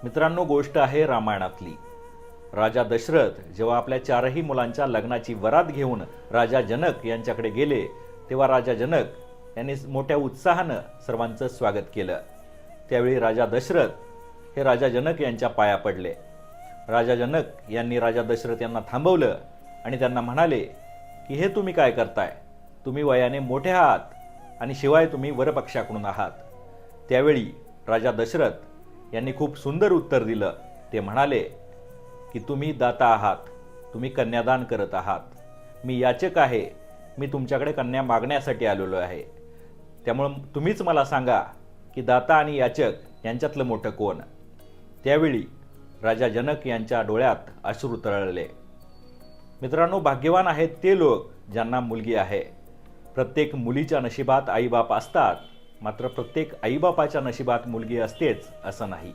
मित्रांनो, गोष्ट आहे रामायणातली। राजा दशरथ जेव्हा आपल्या चारही मुलांच्या लग्नाची वरात घेऊन राजा जनक यांच्याकडे गेले, तेव्हा राजा जनक यांनी मोठ्या उत्साहानं सर्वांचं स्वागत केलं। त्यावेळी राजा दशरथ हे राजा जनक यांच्या पाया पडले। राजा जनक यांनी राजा दशरथ यांना थांबवलं आणि त्यांना म्हणाले की हे तुम्ही काय करताय? तुम्ही वयाने मोठे आहात आणि शिवाय तुम्ही वरपक्षाकडून आहात। त्यावेळी राजा दशरथ यांनी खूप सुंदर उत्तर दिलं। ते म्हणाले की तुम्ही दाता आहात, तुम्ही कन्यादान करत आहात। मी याचक आहे, मी तुमच्याकडे कन्या मागण्यासाठी आलेलो आहे। त्यामुळे तुम्हीच मला सांगा की दाता आणि याचक यांच्यातलं मोठं कोण? त्यावेळी राजा जनक यांच्या डोळ्यात अश्रू तरळले। मित्रांनो, भाग्यवान आहेत ते लोक ज्यांना मुलगी आहे। प्रत्येक मुलीच्या नशिबात आईबाप असतात, मात्र प्रत्येक आईबापाच्या नशिबात मुलगी असतेच असं नाही।